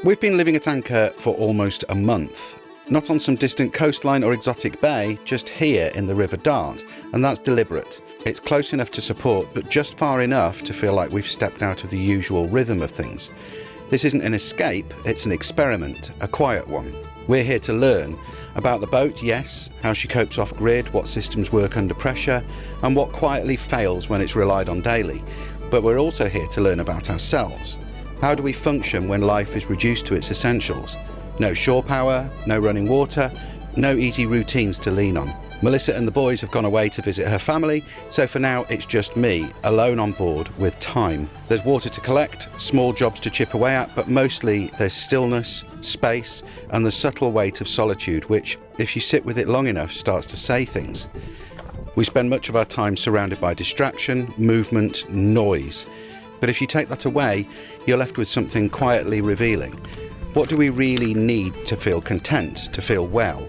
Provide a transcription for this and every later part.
We've been living at anchor for almost a month. Not on some distant coastline or exotic bay, just here in the River Dart, and that's deliberate. It's close enough to support, but just far enough to feel like we've stepped out of the usual rhythm of things. This isn't an escape, it's an experiment, a quiet one. We're here to learn about the boat, yes, how she copes off-grid, what systems work under pressure, and what quietly fails when it's relied on daily. But we're also here to learn about ourselves. How do we function when life is reduced to its essentials? No shore power, no running water, no easy routines to lean on. Melissa and the boys have gone away to visit her family, so for now it's just me, alone on board with time. There's water to collect, small jobs to chip away at, but mostly there's stillness, space, and the subtle weight of solitude, which, if you sit with it long enough, starts to say things. We spend much of our time surrounded by distraction, movement, noise. But if you take that away, you're left with something quietly revealing. What do we really need to feel content, to feel well?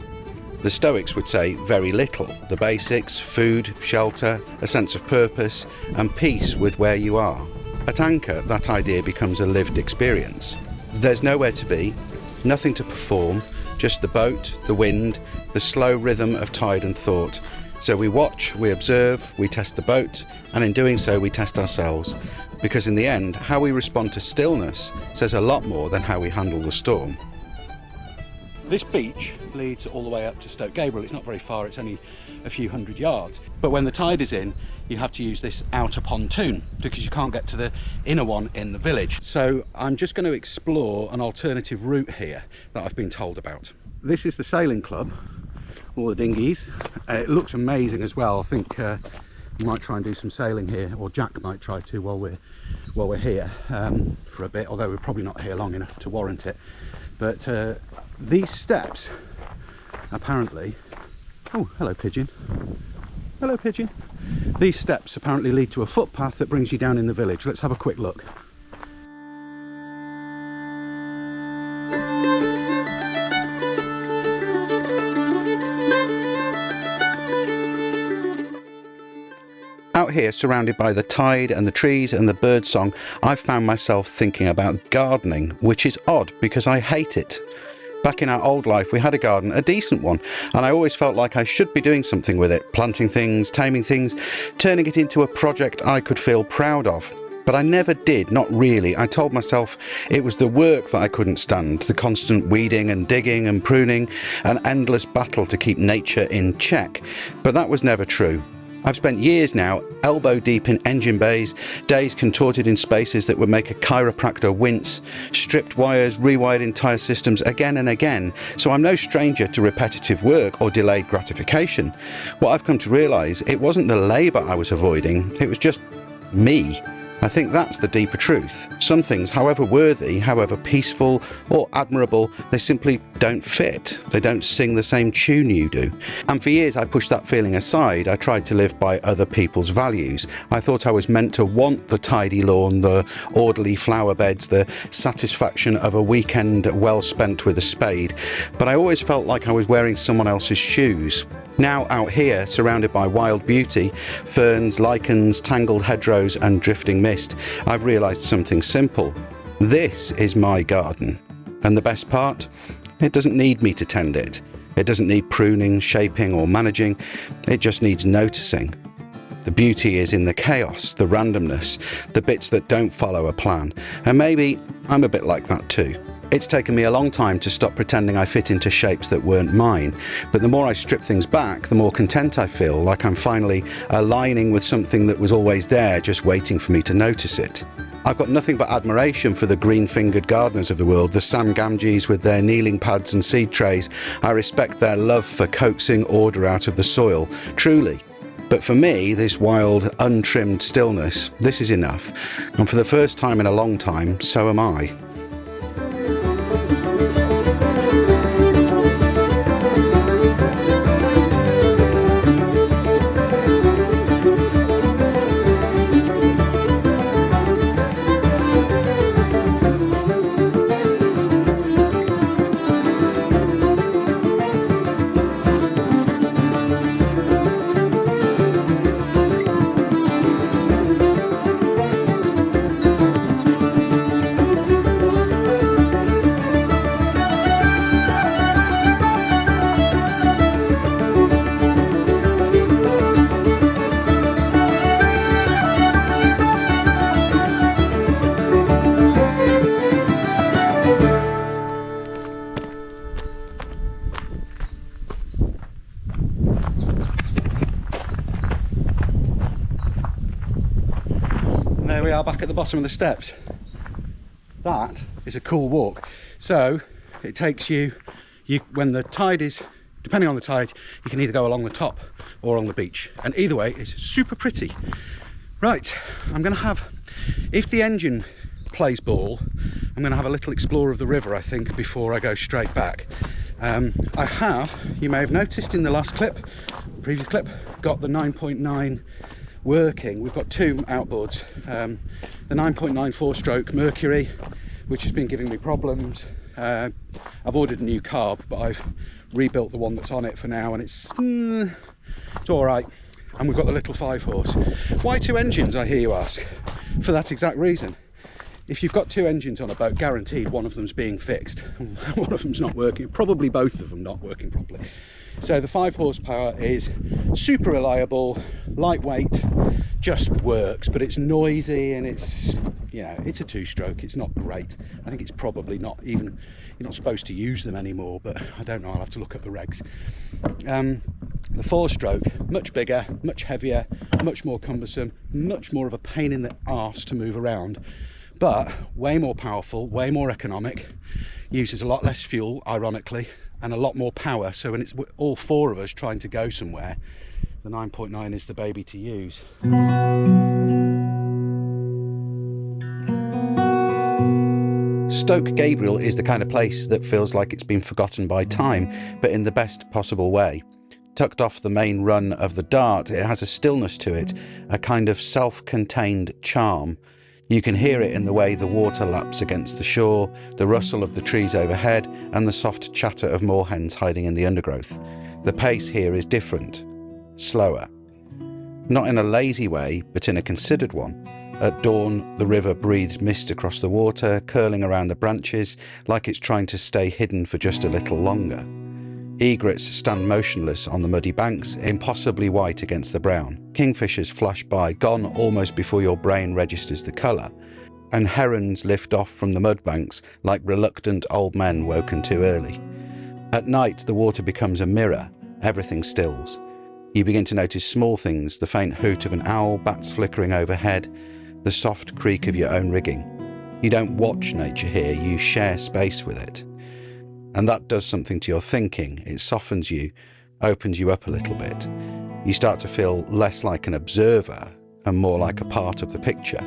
The Stoics would say very little. The basics, food, shelter, a sense of purpose, and peace with where you are. At anchor, that idea becomes a lived experience. There's nowhere to be, nothing to perform, just the boat, the wind, the slow rhythm of tide and thought. So we watch, we observe, we test the boat, and in doing so we test ourselves. Because in the end, how we respond to stillness says a lot more than how we handle the storm. This beach leads all the way up to Stoke Gabriel. It's not very far, it's only a few hundred yards. But when the tide is in, you have to use this outer pontoon because you can't get to the inner one in the village. So I'm just going to explore an alternative route here that I've been told about. This is the sailing club, all the dinghies. It looks amazing as well. I think we might try and do some sailing here, or Jack might try to while we're here for a bit, although we're probably not here long enough to warrant it. But these steps apparently, oh, hello pigeon, hello pigeon. These steps apparently lead to a footpath that brings you down in the village. Let's have a quick look. Out here, surrounded by the tide and the trees and the bird song, I've found myself thinking about gardening, which is odd because I hate it. Back in our old life, we had a garden, a decent one, and I always felt like I should be doing something with it, planting things, taming things, turning it into a project I could feel proud of. But I never did, not really. I told myself it was the work that I couldn't stand, the constant weeding and digging and pruning, an endless battle to keep nature in check. But that was never true. I've spent years now elbow deep in engine bays, days contorted in spaces that would make a chiropractor wince, stripped wires, rewired entire systems again and again, so I'm no stranger to repetitive work or delayed gratification. What I've come to realise, it wasn't the labour I was avoiding, it was just me. I think that's the deeper truth. Some things, however worthy, however peaceful or admirable, they simply don't fit. They don't sing the same tune you do. And for years I pushed that feeling aside. I tried to live by other people's values. I thought I was meant to want the tidy lawn, the orderly flower beds, the satisfaction of a weekend well spent with a spade. But I always felt like I was wearing someone else's shoes. Now out here, surrounded by wild beauty, ferns, lichens, tangled hedgerows and drifting mist, I've realised something simple. This is my garden. And the best part? It doesn't need me to tend it. It doesn't need pruning, shaping or managing. It just needs noticing. The beauty is in the chaos, the randomness, the bits that don't follow a plan. And maybe I'm a bit like that too. It's taken me a long time to stop pretending I fit into shapes that weren't mine, but the more I strip things back, the more content I feel, like I'm finally aligning with something that was always there, just waiting for me to notice it. I've got nothing but admiration for the green-fingered gardeners of the world, the Sam Gamgees with their kneeling pads and seed trays. I respect their love for coaxing order out of the soil, truly. But for me, this wild, untrimmed stillness, this is enough. And for the first time in a long time, so am I. are back at the bottom of the steps. That is a cool walk. So it takes you when the tide is, depending on the tide, you can either go along the top or on the beach. And either way, it's super pretty. Right, I'm going to have, if the engine plays ball, I'm going to have a little explore of the river, I think, before I go straight back. I have, you may have noticed in the last clip, the previous clip, got the 9.9 working. We've got two outboards. The 9.9 4-stroke Mercury, which has been giving me problems. I've ordered a new carb, but I've rebuilt the one that's on it for now, and it's all right. And we've got the little 5-horse. Why two engines, I hear you ask? For that exact reason. If you've got two engines on a boat, guaranteed one of them's being fixed. One of them's not working, probably both of them not working properly. So the 5 horsepower is super reliable, lightweight, just works, but it's noisy and it's, you know, it's a 2-stroke. It's not great. I think it's probably not even, you're not supposed to use them anymore, but I don't know, I'll have to look at the regs. The 4-stroke, much bigger, much heavier, much more cumbersome, much more of a pain in the arse to move around, but way more powerful, way more economic, uses a lot less fuel, ironically, and a lot more power. So when it's all 4 of us trying to go somewhere, the 9.9 is the baby to use. Stoke Gabriel is the kind of place that feels like it's been forgotten by time, but in the best possible way. Tucked off the main run of the Dart, it has a stillness to it, a kind of self-contained charm. You can hear it in the way the water laps against the shore, the rustle of the trees overhead, and the soft chatter of moorhens hiding in the undergrowth. The pace here is different, slower. Not in a lazy way, but in a considered one. At dawn, the river breathes mist across the water, curling around the branches, like it's trying to stay hidden for just a little longer. Egrets stand motionless on the muddy banks, impossibly white against the brown. Kingfishers flash by, gone almost before your brain registers the colour. And herons lift off from the mud banks like reluctant old men woken too early. At night, the water becomes a mirror. Everything stills. You begin to notice small things, the faint hoot of an owl, bats flickering overhead, the soft creak of your own rigging. You don't watch nature here, you share space with it. And that does something to your thinking. It softens you, opens you up a little bit. You start to feel less like an observer and more like a part of the picture.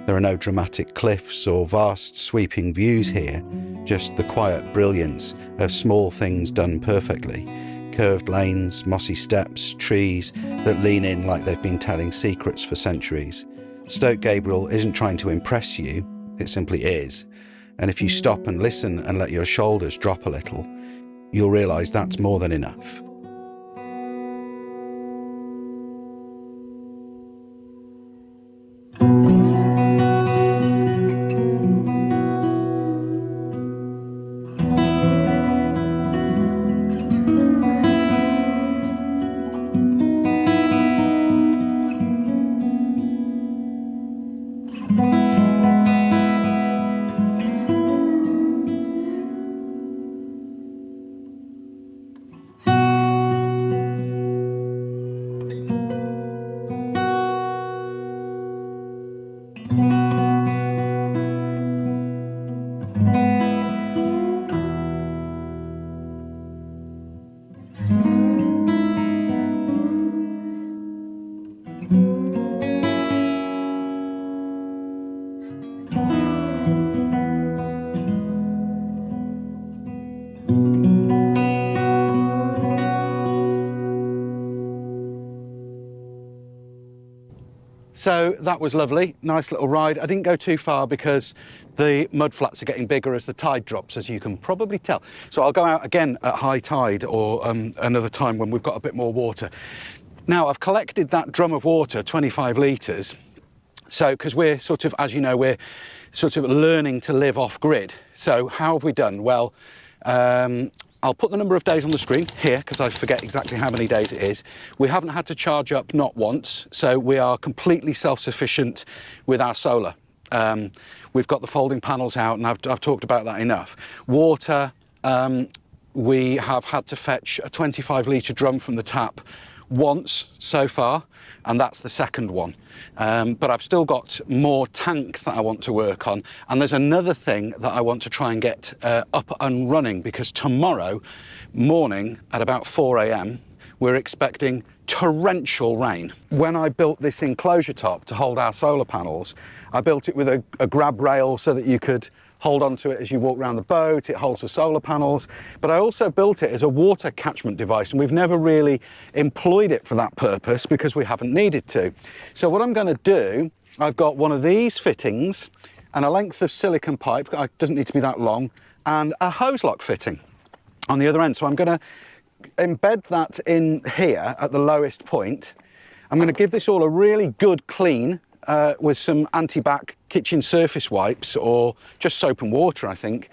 There are no dramatic cliffs or vast sweeping views here, just the quiet brilliance of small things done perfectly. Curved lanes, mossy steps, trees that lean in like they've been telling secrets for centuries. Stoke Gabriel isn't trying to impress you, it simply is. And if you stop and listen and let your shoulders drop a little, you'll realise that's more than enough. So that was lovely, nice little ride. I didn't go too far because the mud flats are getting bigger as the tide drops, as you can probably tell. So I'll go out again at high tide or another time when we've got a bit more water. Now I've collected that drum of water, 25 litres. So, because we're sort of, as you know, we're sort of learning to live off grid. So how have we done? Well, I'll put the number of days on the screen here because I forget exactly how many days it is. We haven't had to charge up, not once, so we are completely self-sufficient with our solar. We've got the folding panels out, and I've talked about that enough. Water, we have had to fetch a 25 litre drum from the tap once so far, and that's the second one. But I've still got more tanks that I want to work on, and there's another thing that I want to try and get up and running, because tomorrow morning at about 4 a.m. we're expecting torrential rain. When I built this enclosure top to hold our solar panels, I built it with a grab rail so that you could hold on to it as you walk around the boat. It holds the solar panels, but I also built it as a water catchment device, and we've never really employed it for that purpose because we haven't needed to. So what I'm going to do, I've got one of these fittings and a length of silicone pipe, it doesn't need to be that long, and a hose lock fitting on the other end. So I'm going to embed that in here at the lowest point. I'm going to give this all a really good clean with some anti-bac kitchen surface wipes, or just soap and water, I think,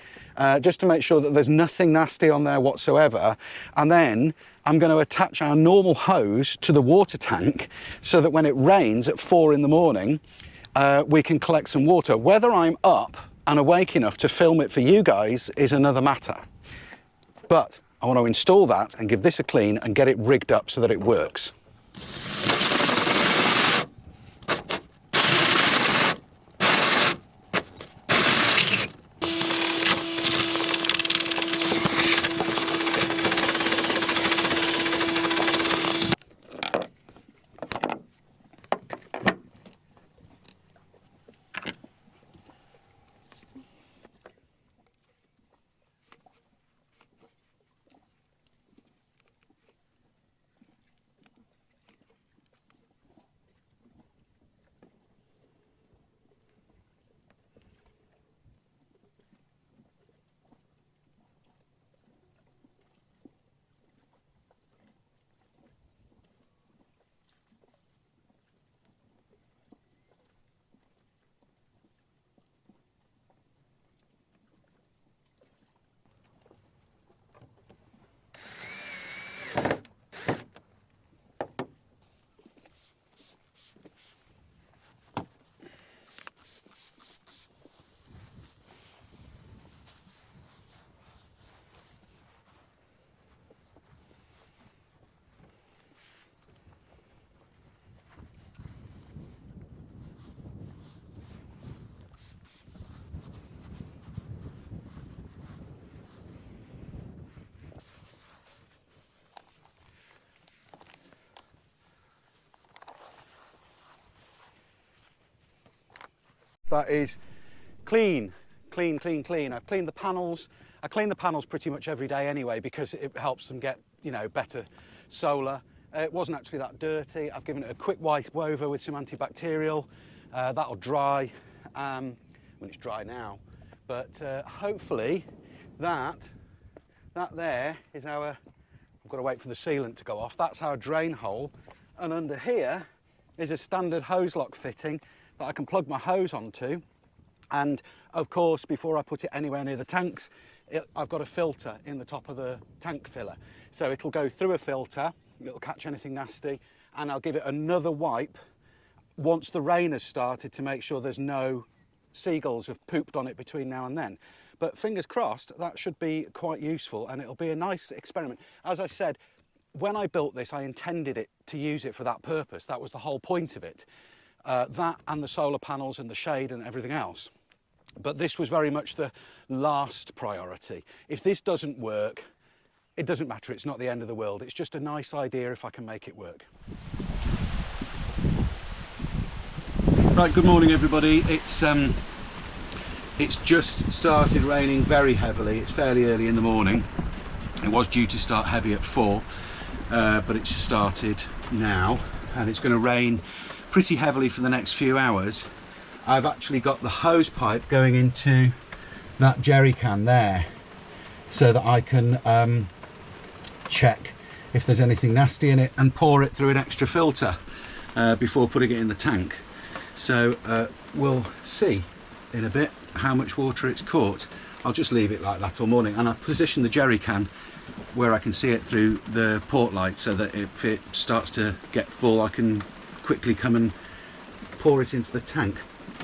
just to make sure that there's nothing nasty on there whatsoever. And then I'm going to attach our normal hose to the water tank so that when it rains at 4 in the morning, we can collect some water. Whether I'm up and awake enough to film it for you guys is another matter. But I want to install that and give this a clean and get it rigged up so that it works. That is clean, clean, clean, clean. I've cleaned the panels. I clean the panels pretty much every day anyway, because it helps them get, you know, better solar. It wasn't actually that dirty. I've given it a quick wipe over with some antibacterial. That'll dry when it's dry now. But hopefully that there is our, I've got to wait for the sealant to go off. That's our drain hole. And under here is a standard hose lock fitting that I can plug my hose onto. And of course, before I put it anywhere near the tanks, I've got a filter in the top of the tank filler. So it'll go through a filter, it'll catch anything nasty, and I'll give it another wipe once the rain has started to make sure there's no seagulls have pooped on it between now and then. But fingers crossed, that should be quite useful, and it'll be a nice experiment. As I said, when I built this, I intended it to use it for that purpose. That was the whole point of it. That and the solar panels and the shade and everything else. But this was very much the last priority. If this doesn't work, it doesn't matter. It's not the end of the world. It's just a nice idea if I can make it work. Right, good morning everybody. It's just started raining very heavily. It's fairly early in the morning. It was due to start heavy at 4, but it's started now, and it's going to rain pretty heavily for the next few hours. I've actually got the hose pipe going into that jerry can there so that I can check if there's anything nasty in it and pour it through an extra filter before putting it in the tank. So we'll see in a bit how much water it's caught. I'll just leave it like that all morning, and I've positioned the jerry can where I can see it through the port light so that if it starts to get full, I can quickly come and pour it into the tank.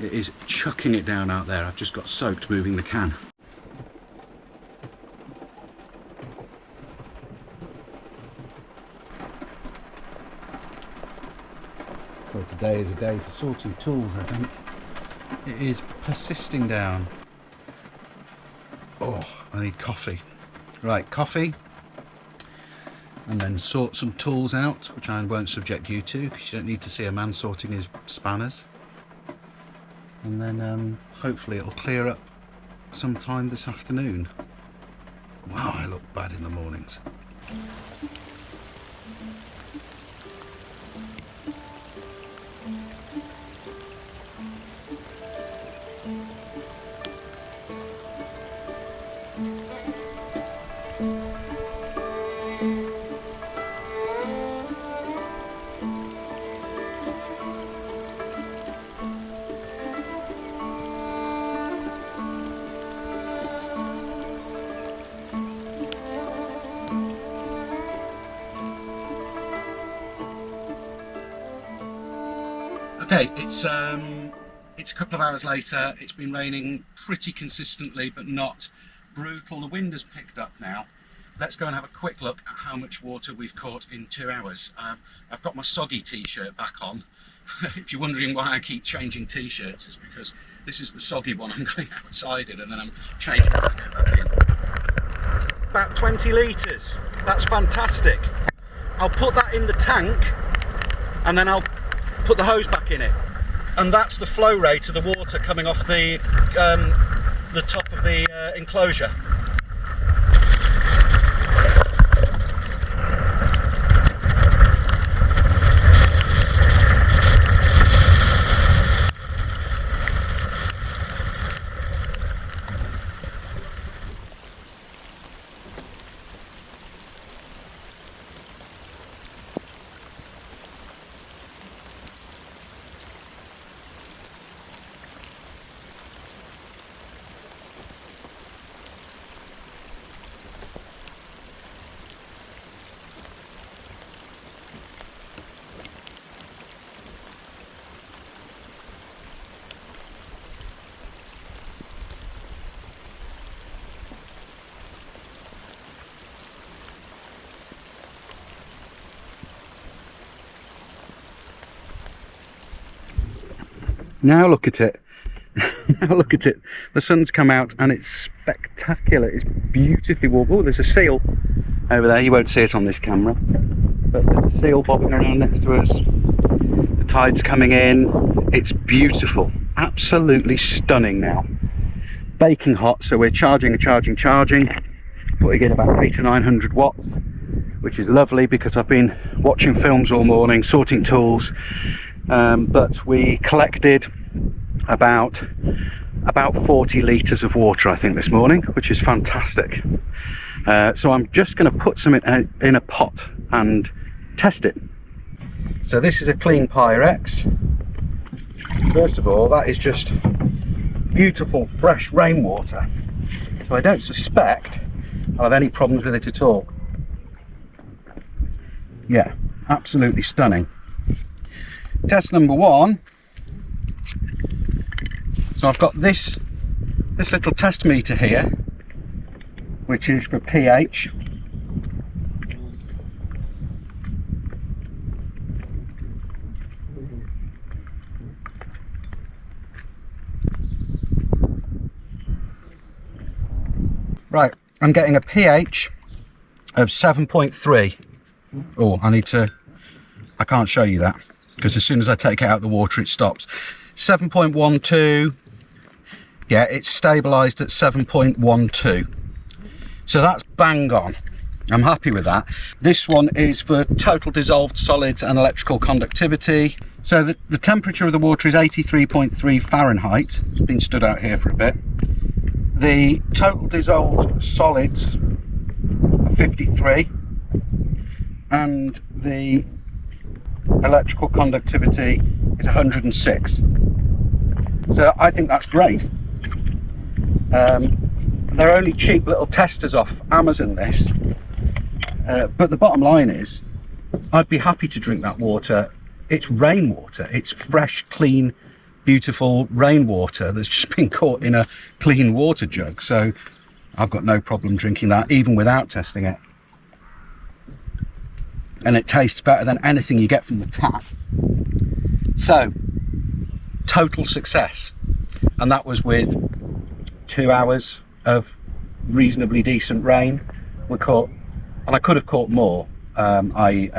It is chucking it down out there. I've just got soaked moving the can. So today is a day for sorting tools, I think. It is persisting down. Oh, I need coffee. Right, coffee. And then sort some tools out, which I won't subject you to, because you don't need to see a man sorting his spanners. And then hopefully it'll clear up sometime this afternoon. Wow, I look bad in the mornings. Okay, it's a couple of hours later. It's been raining pretty consistently, but not brutal. The wind has picked up now. Let's go and have a quick look at how much water we've caught in 2 hours. I've got my soggy t-shirt back on. If you're wondering why I keep changing t-shirts, it's because this is the soggy one I'm going outside in, and then I'm changing it back in. About 20 litres. That's fantastic. I'll put that in the tank, and then I'll put the hose back in it, and that's the flow rate of the water coming off the top of the enclosure. Now look at it. Now look at it. The sun's come out and it's spectacular. It's beautifully warm. Oh, there's a seal over there. You won't see it on this camera, but there's a seal bobbing around next to us. The tide's coming in. It's beautiful. Absolutely stunning now. Baking hot, so we're charging, putting in about 800 to 900 watts, which is lovely because I've been watching films all morning, sorting tools. But we collected about 40 litres of water, I think, this morning, which is fantastic. So I'm just going to put some in a pot and test it. So this is a clean Pyrex. First of all, that is just beautiful fresh rainwater, so I don't suspect I'll have any problems with it at all. Yeah, absolutely stunning. Test number one. So I've got this little test meter here, which is for pH. Right, I'm getting a pH of 7.3. Oh, I can't show you that, because as soon as I take it out of the water it stops. 7.12, yeah, it's stabilised at 7.12. So that's bang on. I'm happy with that. This one is for total dissolved solids and electrical conductivity. So the temperature of the water is 83.3 Fahrenheit. It's been stood out here for a bit. The total dissolved solids are 53, and the electrical conductivity is 106. So I think that's great. They're only cheap little testers off Amazon, this, but the bottom line is I'd be happy to drink that water. It's rainwater. It's fresh, clean, beautiful rainwater that's just been caught in a clean water jug, so I've got no problem drinking that even without testing it. And it tastes better than anything you get from the tap. So, total success. And that was with 2 hours of reasonably decent rain. We caught, and I could have caught more. I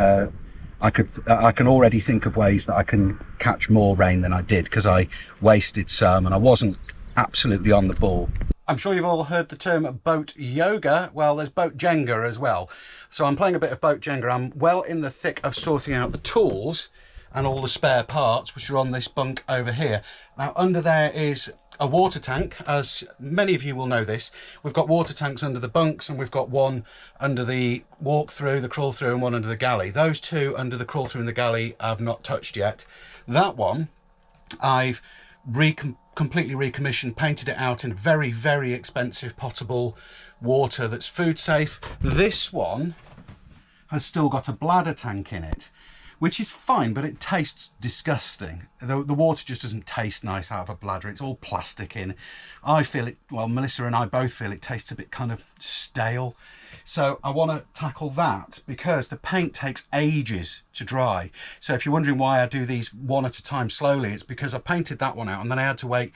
can already think of ways that I can catch more rain than I did, because I wasted some and I wasn't absolutely on the ball. I'm sure you've all heard the term boat yoga. Well, there's boat Jenga as well. So I'm playing a bit of boat Jenga. I'm well in the thick of sorting out the tools and all the spare parts, which are on this bunk over here. Now, under there is a water tank. As many of you will know this, we've got water tanks under the bunks, and we've got one under the walk through, the crawl through, and one under the galley. Those two under the crawl through and the galley I've not touched yet. That one I've completely recommissioned, painted it out in very, very expensive potable water that's food safe. This one has still got a bladder tank in it, which is fine, but it tastes disgusting. The water just doesn't taste nice out of a bladder. It's all plastic in. I feel it, well, Melissa and I both feel it tastes a bit kind of stale. So I want to tackle that, because the paint takes ages to dry. So if you're wondering why I do these one at a time slowly, it's because I painted that one out and then I had to wait,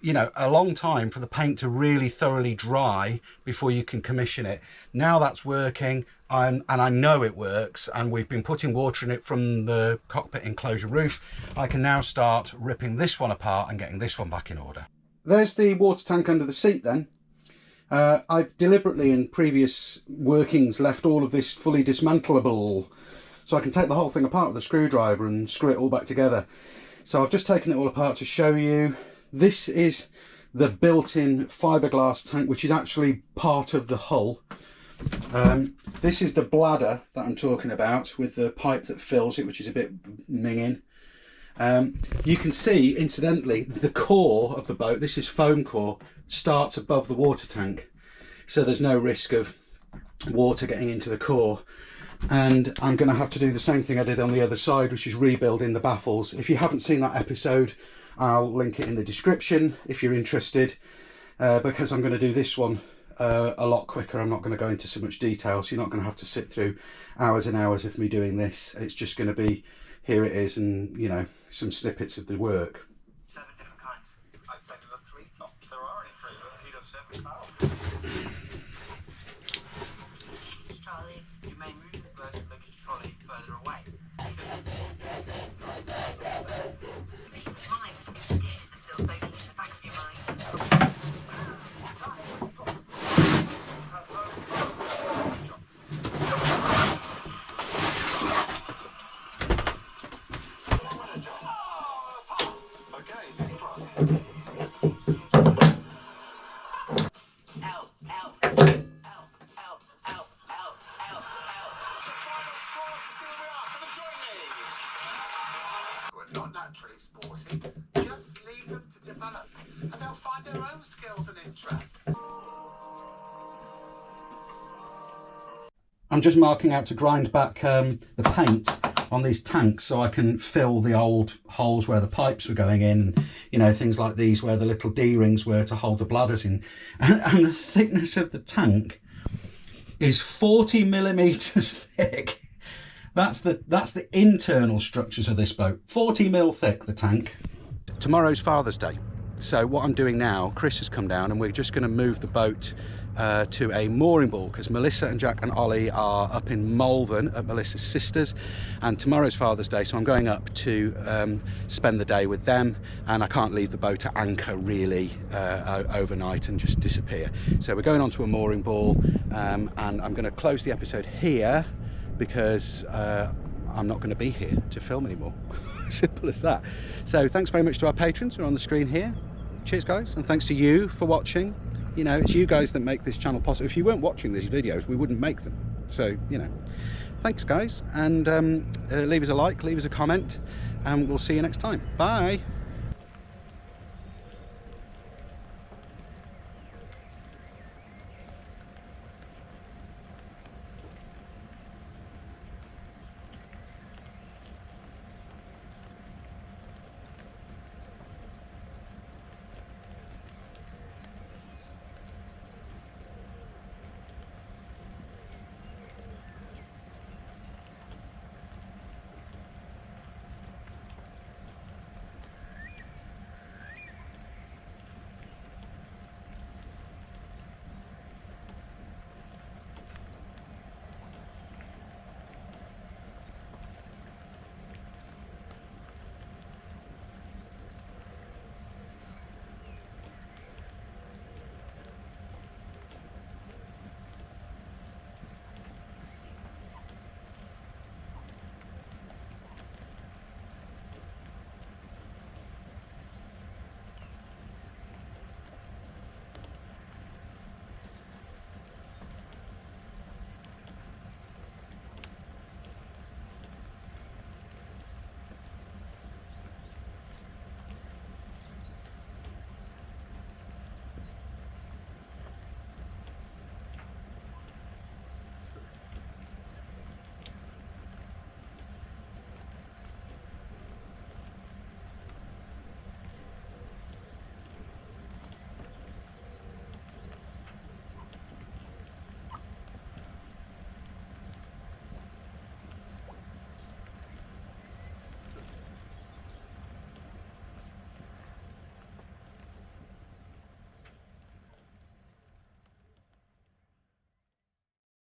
you know, a long time for the paint to really thoroughly dry before you can commission it. Now that's working, and I know it works, and we've been putting water in it from the cockpit enclosure roof. I can now start ripping this one apart and getting this one back in order. There's the water tank under the seat then. I've deliberately in previous workings left all of this fully dismantleable, so I can take the whole thing apart with a screwdriver and screw it all back together. So I've just taken it all apart to show you. This is the built-in fiberglass tank, which is actually part of the hull. This is the bladder that I'm talking about, with the pipe that fills it, which is a bit minging. You can see, incidentally, the core of the boat, this is foam core, starts above the water tank, so there's no risk of water getting into the core. And I'm going to have to do the same thing I did on the other side, which is rebuilding the baffles. If you haven't seen that episode, I'll link it in the description if you're interested, because I'm going to do this one a lot quicker. I'm not going to go into so much detail, so you're not going to have to sit through hours and hours of me doing this. It's just going to be, here it is, and, you know, some snippets of the work. 7 different kinds. I'd say there are 3 tops. There are only 3, but he does 7. Charlie, You may move the reverse luggage trolley further away. peace of mind. The dishes are still soaking in the back of your mind. Not naturally sporty, just leave them to develop, and they'll find their own skills and interests. I'm just marking out to grind back the paint on these tanks, so I can fill the old holes where the pipes were going in, you know, things like these where the little D-rings were to hold the bladders in. And the thickness of the tank is 40 millimeters thick. That's the internal structures of this boat. 40 mil thick, the tank. Tomorrow's Father's Day. So what I'm doing now, Chris has come down and we're just going to move the boat to a mooring ball, because Melissa and Jack and Ollie are up in Malvern at Melissa's sister's, and tomorrow's Father's Day, so I'm going up to spend the day with them, and I can't leave the boat at anchor really overnight and just disappear. So we're going on to a mooring ball, and I'm going to close the episode here, because I'm not going to be here to film anymore. Simple as that. So thanks very much to our patrons who are on the screen here. Cheers guys, and thanks to you for watching. You know, it's you guys that make this channel possible. If you weren't watching these videos, we wouldn't make them. So, you know, thanks guys, and leave us a like, leave us a comment, and we'll see you next time. Bye.